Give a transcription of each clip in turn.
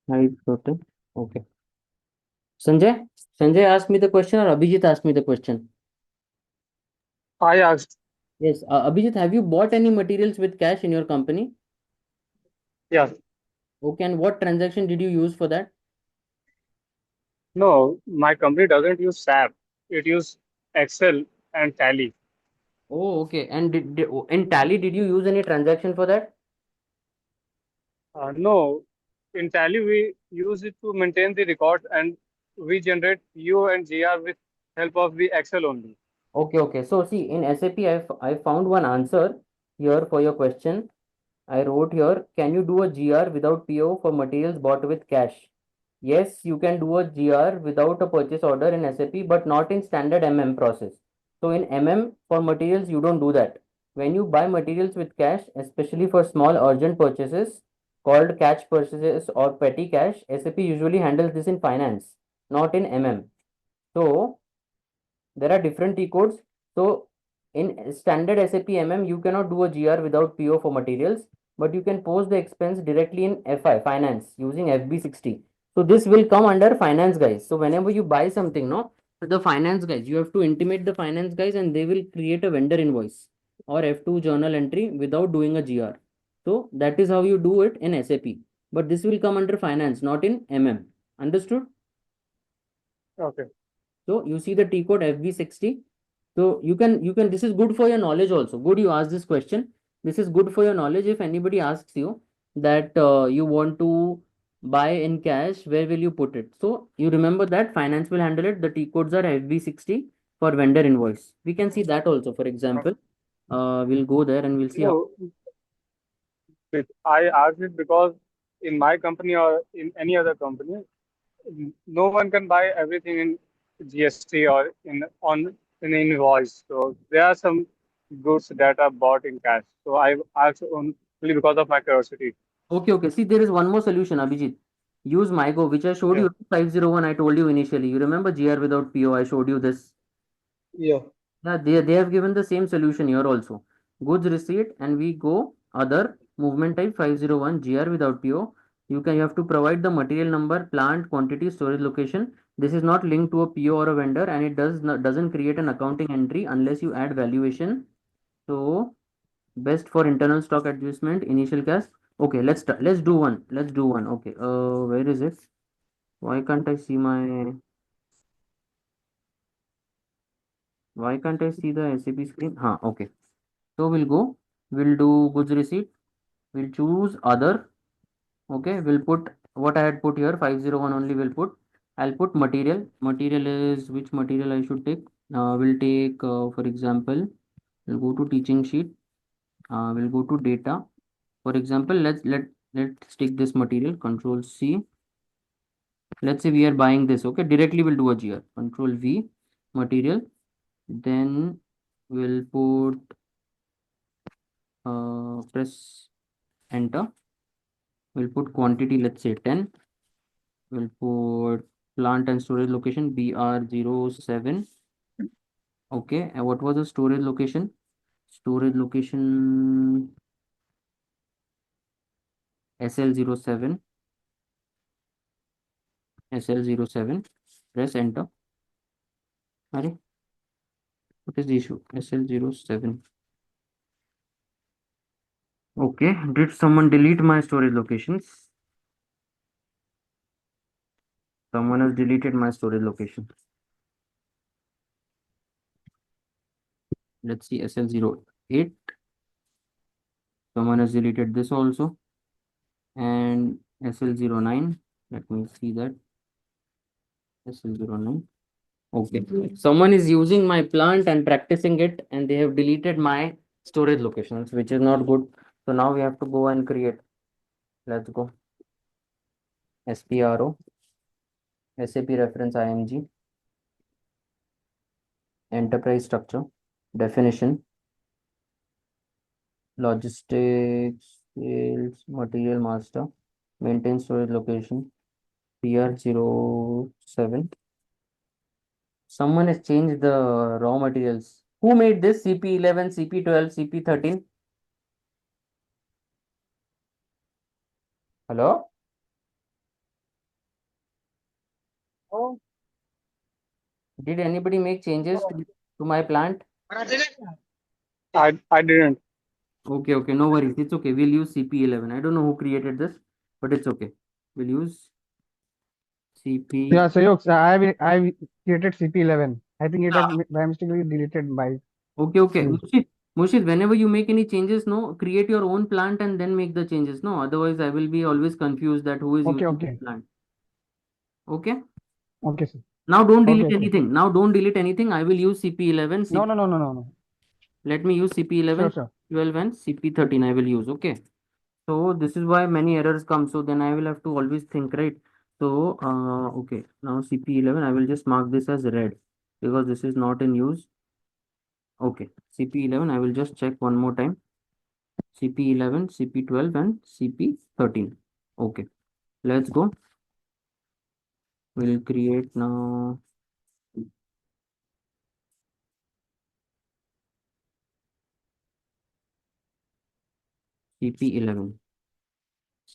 Hi, Gautam. Okay. Sanjay? Sanjay asked me the question or Abhijit asked me the question? I asked, Yes. Abhijit, have you bought any materials with cash in your company? yeah, Okay. And what transaction did you use for that? no, my company doesn't use SAP. It uses Excel and Tally. Oh, okay. And in Tally, did you use any transaction for that? No, in Tally we use it to maintain the records and we generate PO and GR with help of the Excel only. Okay, okay. So see, in SAP, I found one answer here for your question. I wrote here, can you do a GR without PO for materials bought with cash? Yes, you can do a GR without a purchase order in SAP, but not in standard MM process. So in MM for materials, you don't do that. When you buy materials with cash, especially for small urgent purchases called cash purchases or petty cash, SAP usually handles this in finance, not in MM. So there are different T codes. So in standard SAP MM, you cannot do a GR without PO for materials, but you can post the expense directly in FI finance using FB60. So this will come under finance guys. So whenever you buy something, no, the finance guys, you have to intimate the finance guys and they will create a vendor invoice or F2 journal entry without doing a GR. So that is how you do it in SAP. But this will come under finance, not in MM. Understood? Okay. So you see the T code FB60. So you can this is good for your knowledge also. Good you ask this question. This is good for your knowledge if anybody asks you that you want to buy in cash, where will you put it? So you remember that finance will handle it. The T codes are FB60 for vendor invoice. We can see that also. For example, we'll go there and we'll see how. No, I asked it because in my company or in any other company, no one can buy everything in GST or in invoice. So there are some goods that are bought in cash. So I asked only because of my curiosity. Okay, okay. See, there is one more solution, Abhijit. Use MyGo, which I showed Yeah. you 501. I told you initially. You remember GR without PO? I showed you this. Yeah. Yeah, they have given the same solution here also. Goods receipt and we go other movement type 501 GR without PO. You have to provide the material number, plant, quantity, storage location. This is not linked to a PO or a vendor and it doesn't create an accounting entry unless you add valuation. So best for internal stock adjustment, initial cash. Okay, let's do one. Let's do one. Okay, where is it? Why can't I see the SAP screen? Huh, okay. So we'll do goods receipt, we'll choose other, okay, we'll put what I had put here, 501 only we'll put. I'll put material. Material is which material I should take? We'll take, for example, we'll go to teaching sheet, we'll go to data. For example, let's take this material, Control C. Let's say we are buying this, okay, directly we'll do a GR, Control V, material, then we'll put, press enter. We'll put quantity, let's say 10. We'll put plant and storage location BR07. Okay. And what was the storage location? Storage location SL07. SL07. Press enter. Array, what is the issue? SL07. Okay. Did someone delete my storage locations? Someone has deleted my storage location. Let's see SL08. Someone has deleted this also. And SL09. Let me see that. SL09. Okay. Someone is using my plant and practicing it, and they have deleted my storage locations, which is not good. So now we have to go and create. Let's go. SPRO, SAP reference IMG, enterprise structure, definition, logistics, sales, material master, maintain storage location, PR07. Someone has changed the raw materials. Who made this? CP11, CP12, CP13? Hello? Did anybody make changes to my plant? I didn't. Okay, no worries. It's okay. We'll use CP11. I don't know who created this, but it's okay. We'll use CP. Yeah, so I've created CP11. I think it has by mistakenly deleted by Okay. you. Mushit, whenever you make any changes, no, create your own plant and then make the changes. No, otherwise I will be always confused that who is Okay, using okay, the plant. Okay. okay, sir. Now don't Okay, delete okay. anything. Now don't delete anything. I will use CP11. No, no, no, no, no, no. Let me use Sure, CP11, sure. 12 and CP13 I will use. Okay. So this is why many errors come. So then I will have to always think, right? So, okay. Now CP11, I will just mark this as red because this is not in use. Okay. CP11, I will just check one more time. CP11, CP12 and CP13. Okay. Let's go. We'll create now. CP11.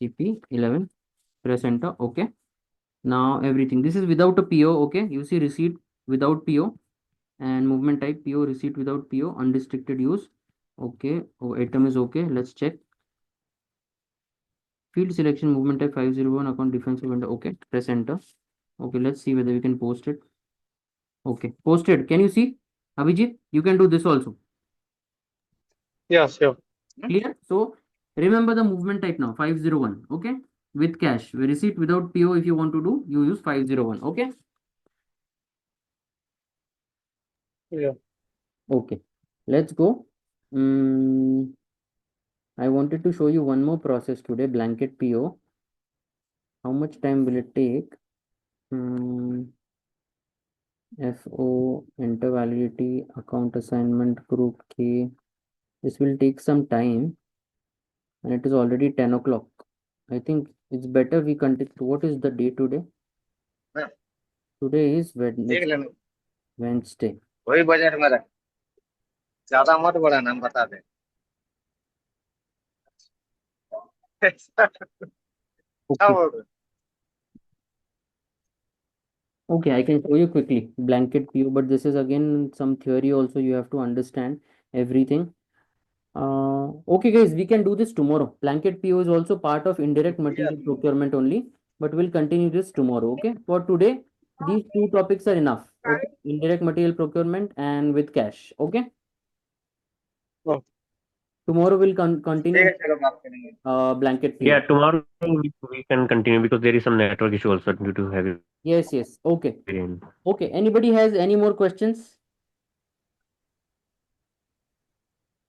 CP11. Press enter. Okay. Now everything. This is without a PO. Okay. You see receipt without PO and movement type PO, receipt without PO, unrestricted use. Okay. Oh, item is okay. Let's check. Field selection movement type 501 account defensive window. Okay. Press enter. Okay. Let's see whether we can post it. Okay. Posted. Can you see? Abhijit, you can do this also. Yeah, sure. Clear? So remember the movement type now 501. Okay. With cash. Receipt without PO if you want to do, you use 501. Okay. Yeah. Okay. Let's go. I wanted to show you one more process today, blanket PO. How much time will it take? FO, enter validity, account assignment, group K. This will take some time and it is already 10 o'clock. I think it's better we continue. What is the day today? Today is Wednesday. वही budget में रख, ज्यादा मत बढ़ाना, हम बता दें। क्या Okay. बोल रहे हो? Okay, I can show you quickly blanket PO, but this is again some theory also. You have to understand everything. Okay, guys, we can do this tomorrow. Blanket PO is also part of indirect material procurement only, but we'll continue this tomorrow. Okay, for today, these two topics are enough. Okay, indirect material procurement and with cash. Okay, Oh, tomorrow we'll ठीक continue है, चलो बात करेंगे। blanket Yeah, PO. tomorrow we can continue because there is some network issue also due to heavy Yes. Okay. rain. Okay. Anybody has any more questions?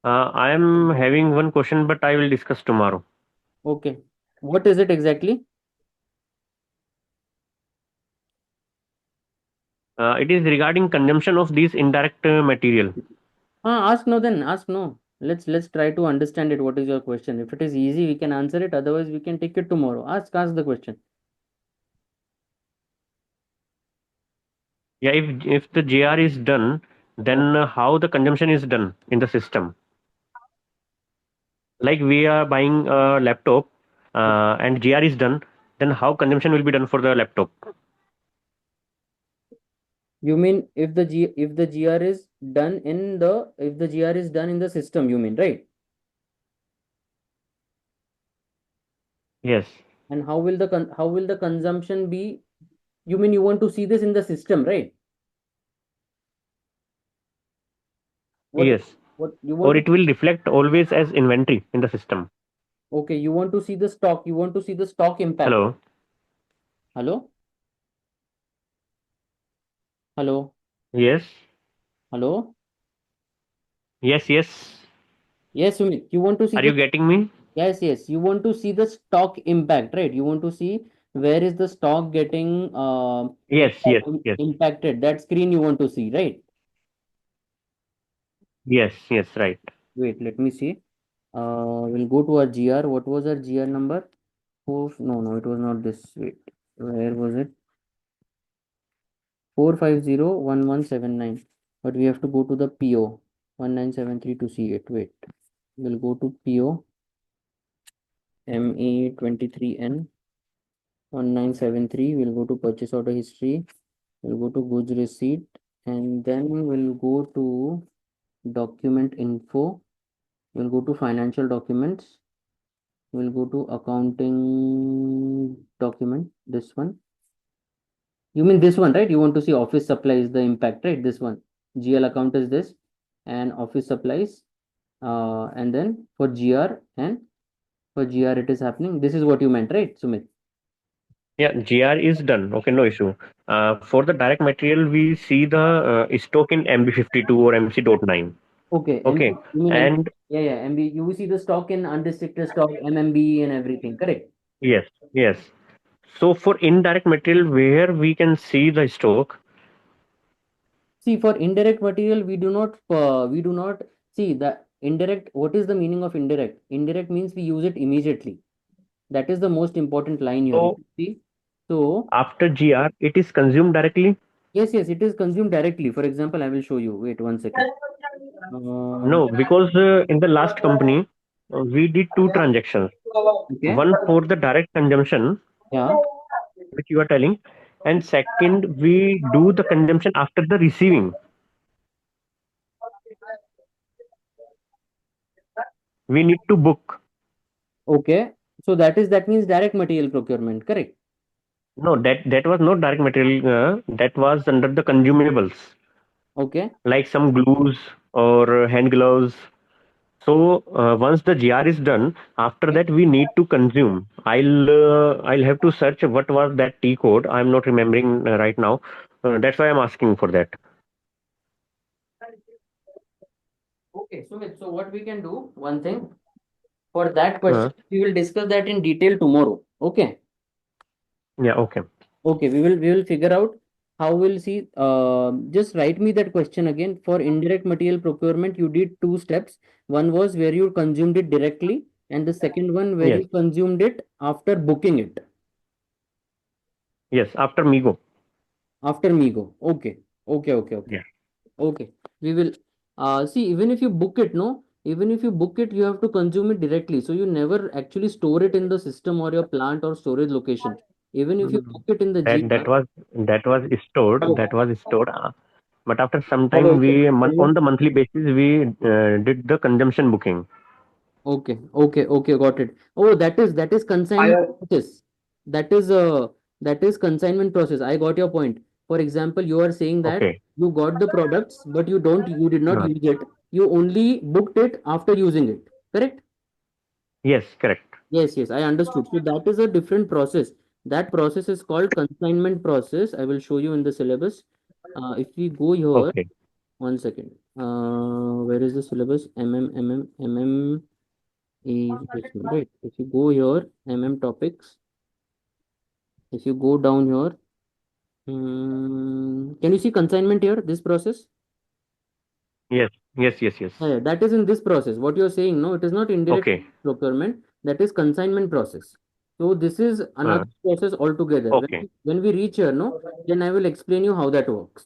I am having one question, but I will discuss tomorrow. Okay. What is it exactly? It is regarding consumption of this indirect material. Ask no then. Ask no. Let's try to understand it. What is your question? If it is easy, we can answer it. Otherwise, we can take it tomorrow. Ask the question. Yeah, if the JR is done, then how the consumption is done in the system? Like we are buying a laptop and JR is done, then how consumption will be done for the laptop? You mean if the GR is done in the system, you mean, right? Yes. And how will the consumption be? You mean you want to see this in the system, right? Yes. What you Or want it will reflect always as inventory in the system. Okay, you want to see the stock. You want to see the stock impact. Hello. Hello? Hello? Yes. Hello? Yes. Yes, Sumit. You want to see Are you the getting me? Yes. You want to see the stock impact, right? You want to see where is the stock getting Yes. impacted. That screen you want to see, right? Yes, right. Wait, let me see. We'll go to our GR. What was our GR number? No, it was not this. Wait, where was it? 4501179. But we have to go to the PO 1973 to see it. Wait, we'll go to PO ME23N 1973. We'll go to purchase order history. We'll go to goods receipt, and then we'll go to document info. We'll go to financial documents. We'll go to accounting document. This one. You mean this one, right? You want to see office supplies, the impact, right? This one. GL account is this, and office supplies. And then for GR and for GR it is happening. This is what you meant, right, Sumit? Yeah, GR is done. Okay, no issue. For the direct material, we see the stock in MB52 or MC.9. Okay, Okay, you mean and yeah, yeah, MB. You will see the stock in unrestricted stock, MMB and everything, correct? yes, yes. So for indirect material, where we can see the stock, See, for indirect material, we do not see the indirect. What is the meaning of indirect? Indirect means we use it immediately. That is the most important line here. You so see, so after GR, it is consumed directly. yes, yes, it is consumed directly. For example, I will show you. Wait 1 second. No, because in the last company, we did two transactions. Okay, One for the direct consumption, yeah. which you are telling, and second, we do the consumption after the receiving. We need to book. Okay, so that means direct material procurement, correct? No, that was not direct material. That was under the consumables, Okay, like some glues or hand gloves. So once the GR is done, after that we need to consume. I'll have to search what was that T code. I'm not remembering right now. That's why I'm asking for that. okay. So what we can do, one thing for that Uh, question, we will discuss that in detail tomorrow. Okay. yeah, okay. Okay, we will figure out how we'll see. Just write me that question again. For indirect material procurement, you did two steps. One was where you consumed it directly, and the second one where Yes, you consumed it after booking it. yes. After Migo. After Migo. Okay. Okay, okay, okay. Yeah. Okay. We will see, even if you book it, no, even if you book it, you have to consume it directly. So you never actually store it in the system or your plant or storage location. Even if you book it in the That GR. that was stored. Hello. That was stored. But after some Hello. time, on the monthly basis we did the consumption booking. Okay, okay, okay, got it. Oh, that is I consignment process. That is consignment process. I got your point. For example, you are saying that Okay. you got the products, but you did not Uh, use it. You only booked it after using it. Correct? yes, correct. Yes, yes, I understood. So that is a different process. That process is called consignment process. I will show you in the syllabus. If we go here, Okay. 1 second. Where is the syllabus? MM is this one, right? If you go here, topics, if you go down here, can you see consignment here, this process? Yes, yes, yes, yes. Yeah, that is in this process. What you're saying, no, it is not indirect Okay. procurement, that is consignment process. So this is Uh, another process altogether. okay. When we reach here, no, then I will explain you how that works.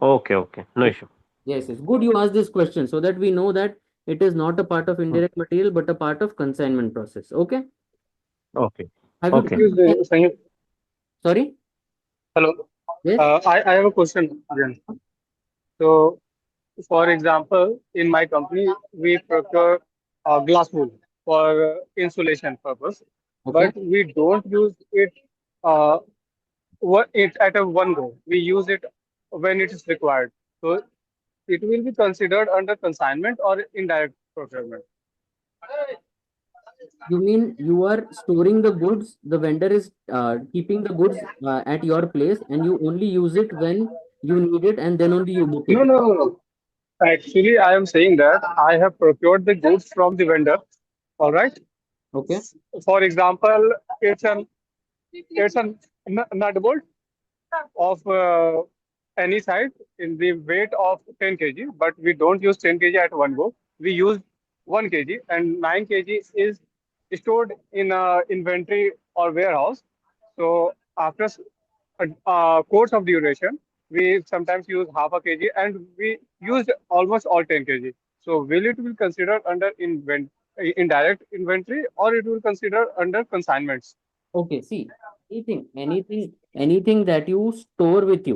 Okay, okay. No Oh, issue. yes, yes. Good you asked this question so that we know that it is not a part of Hmm. indirect material, but a part of consignment process. Okay. Okay. Have you Okay. confused, Sanjay. sorry? Hello. Yes. I have a question again. So, for example, in my company, we procure glass wool for insulation purpose, Okay. but we don't use it uh, it at a one go. We use it when it is required. So, it will be considered under consignment or indirect procurement. You mean you are storing the goods, the vendor is keeping the goods at your place and you only use it when you need it and then only you book No, it. no, no, no. Actually, I am saying that I have procured the goods from the vendor. All right. Okay. For example, it's an nut bolt of any size in the weight of 10 kg, but we don't use 10 kg at one go. We use 1 kg, and 9 kg is stored in a inventory or warehouse. So after a course of duration, we sometimes use half a kg, and we used almost all 10 kg. So will it be considered under indirect inventory, or it will consider under consignments? Okay, see, anything that you store with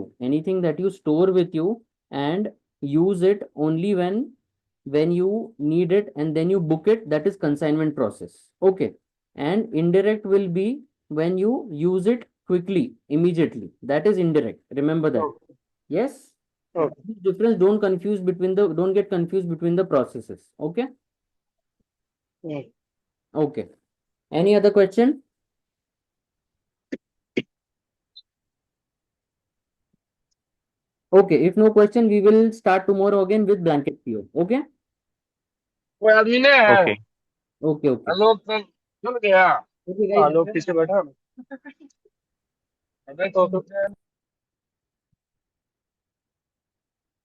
you, and use it only when you need it and then you book it, that is consignment process. Okay. And indirect will be when you use it quickly, immediately. That is indirect. Remember that. Okay. Yes. Okay. This difference, don't get confused between the processes. Okay. Okay. Okay. Any other question? Okay, if no question, we will start tomorrow again with blanket PO. Okay? कोई आदमी ने है Okay. Okay, okay. Hello चल गया Okay, guys. आलोक पीछे बैठा है। अबे तो